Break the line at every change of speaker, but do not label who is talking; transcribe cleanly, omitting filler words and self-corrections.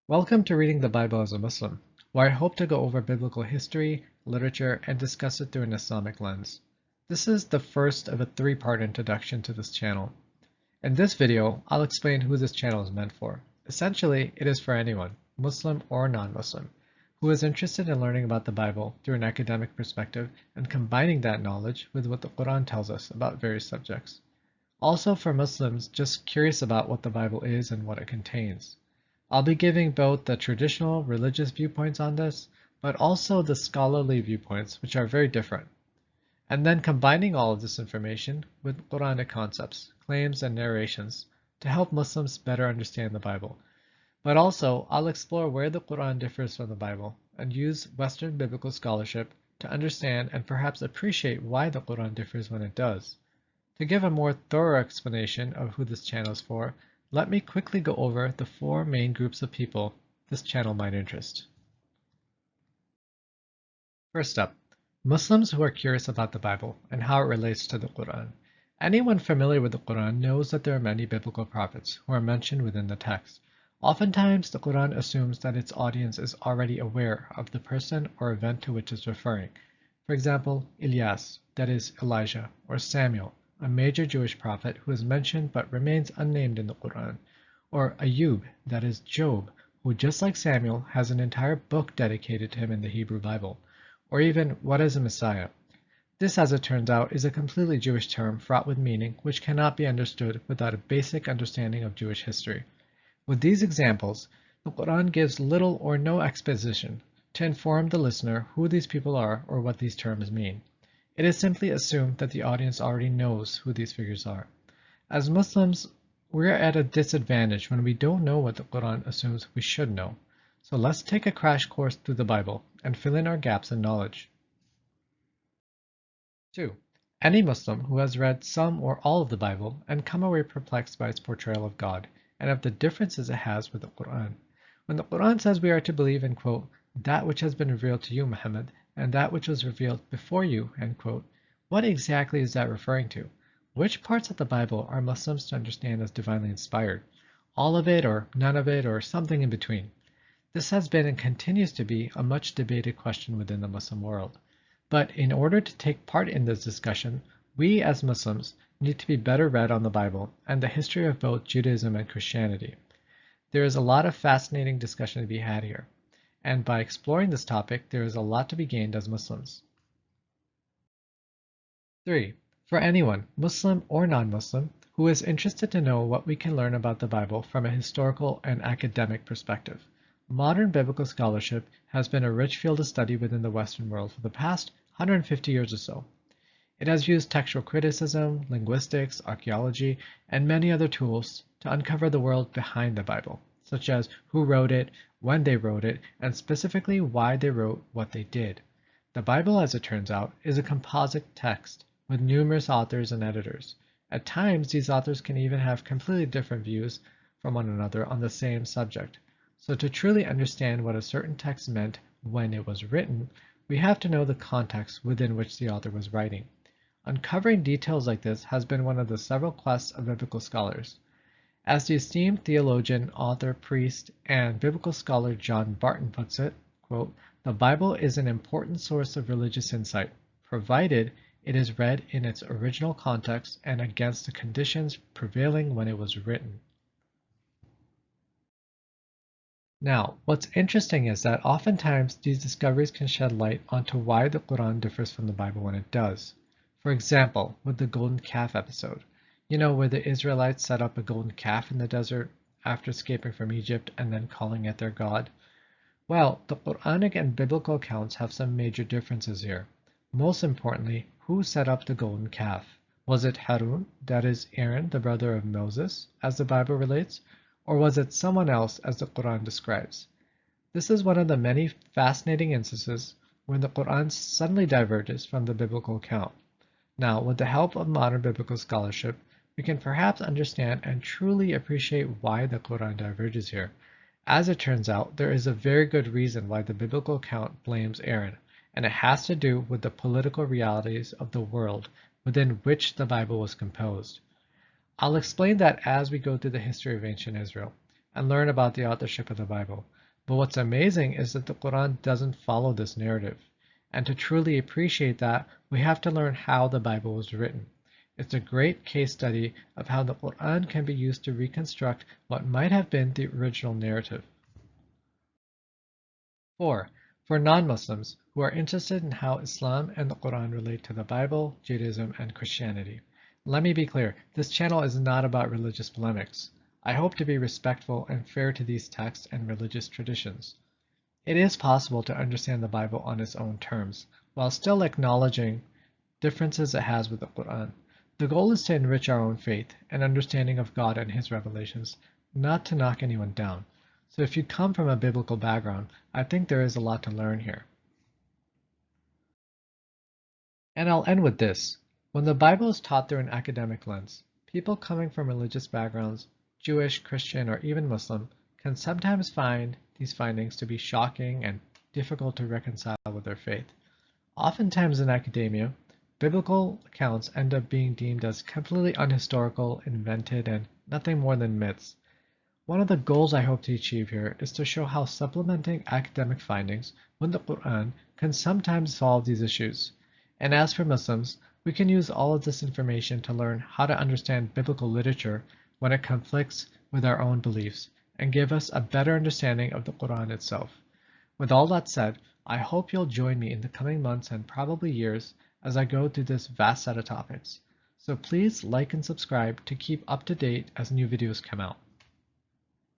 Welcome to Reading the Bible as a Muslim, where I hope to go over biblical history, literature, and discuss it through an Islamic lens. This is the first of a three-part introduction to this channel. In this video, I'll explain who this channel is meant for. Essentially, it is for anyone, Muslim or non-Muslim, who is interested in learning about the Bible through an academic perspective and combining that knowledge with what the Quran tells us about various subjects. Also for Muslims just curious about what the Bible is and what it contains. I'll be giving both the traditional religious viewpoints on this, but also the scholarly viewpoints, which are very different. And then combining all of this information with Quranic concepts, claims, and narrations to help Muslims better understand the Bible. But also, I'll explore where the Quran differs from the Bible and use Western biblical scholarship to understand and perhaps appreciate why the Quran differs when it does. To give a more thorough explanation of who this channel is for, let me quickly go over the four main groups of people this channel might interest. First up, Muslims who are curious about the Bible and how it relates to the Quran. Anyone familiar with the Quran knows that there are many biblical prophets who are mentioned within the text. Oftentimes, the Quran assumes that its audience is already aware of the person or event to which it's referring. For example, Ilyas, that is Elijah, or Samuel, a major Jewish prophet who is mentioned but remains unnamed in the Quran, or Ayub, that is Job, who just like Samuel has an entire book dedicated to him in the Hebrew Bible, or even what is a Messiah. This, as it turns out, is a completely Jewish term fraught with meaning which cannot be understood without a basic understanding of Jewish history. With these examples, the Quran gives little or no exposition to inform the listener who these people are or what these terms mean. It is simply assumed that the audience already knows who these figures are. As Muslims, we're at a disadvantage when we don't know what the Quran assumes we should know. So let's take a crash course through the Bible and fill in our gaps in knowledge. 2. Any Muslim who has read some or all of the Bible and come away perplexed by its portrayal of God and of the differences it has with the Quran. When the Quran says we are to believe in, quote, that which has been revealed to you, Muhammad, and that which was revealed before you, end quote, what exactly is that referring to? Which parts of the Bible are Muslims to understand as divinely inspired? All of it, or none of it, or something in between? This has been and continues to be a much debated question within the Muslim world. But in order to take part in this discussion, we as Muslims need to be better read on the Bible and the history of both Judaism and Christianity. There is a lot of fascinating discussion to be had here, and by exploring this topic, there is a lot to be gained as Muslims. 3. For anyone, Muslim or non-Muslim, who is interested to know what we can learn about the Bible from a historical and academic perspective. Modern biblical scholarship has been a rich field of study within the Western world for the past 150 years or so. It has used textual criticism, linguistics, archaeology, and many other tools to uncover the world behind the Bible, such as who wrote it, when they wrote it, and specifically why they wrote what they did. The Bible, as it turns out, is a composite text with numerous authors and editors. At times, these authors can even have completely different views from one another on the same subject. So to truly understand what a certain text meant when it was written, we have to know the context within which the author was writing. Uncovering details like this has been one of the several quests of biblical scholars. As the esteemed theologian, author, priest, and biblical scholar John Barton puts it, quote, the Bible is an important source of religious insight, provided it is read in its original context and against the conditions prevailing when it was written. Now, what's interesting is that oftentimes these discoveries can shed light onto why the Quran differs from the Bible when it does. For example, with the golden calf episode, where the Israelites set up a golden calf in the desert after escaping from Egypt and then calling it their god. Well, the Quranic and biblical accounts have some major differences here. Most importantly, who set up the golden calf? Was it Harun, that is Aaron, the brother of Moses, as the Bible relates? Or was it someone else as the Quran describes? This is one of the many fascinating instances when the Quran suddenly diverges from the biblical account. Now, with the help of modern biblical scholarship, we can perhaps understand and truly appreciate why the Quran diverges here. As it turns out, there is a very good reason why the biblical account blames Aaron, and it has to do with the political realities of the world within which the Bible was composed. I'll explain that as we go through the history of ancient Israel. and learn about the authorship of the Bible. But what's amazing is that the Quran doesn't follow this narrative. And to truly appreciate that, we have to learn how the Bible was written. It's a great case study of how the Quran can be used to reconstruct what might have been the original narrative. 4. For non-Muslims who are interested in how Islam and the Quran relate to the Bible, Judaism, and Christianity. Let me be clear, this channel is not about religious polemics. I hope to be respectful and fair to these texts and religious traditions. It is possible to understand the Bible on its own terms, while still acknowledging differences it has with the Quran. The goal is to enrich our own faith and understanding of God and His revelations, not to knock anyone down. So if you come from a biblical background, I think there is a lot to learn here. And I'll end with this. When the Bible is taught through an academic lens, people coming from religious backgrounds, Jewish, Christian, or even Muslim, can sometimes find these findings to be shocking and difficult to reconcile with their faith. Oftentimes in academia, biblical accounts end up being deemed as completely unhistorical, invented, and nothing more than myths. One of the goals I hope to achieve here is to show how supplementing academic findings with the Quran can sometimes solve these issues. And as for Muslims, we can use all of this information to learn how to understand biblical literature when it conflicts with our own beliefs and give us a better understanding of the Quran itself. With all that said, I hope you'll join me in the coming months and probably years as I go through this vast set of topics. So please like and subscribe to keep up to date as new videos come out.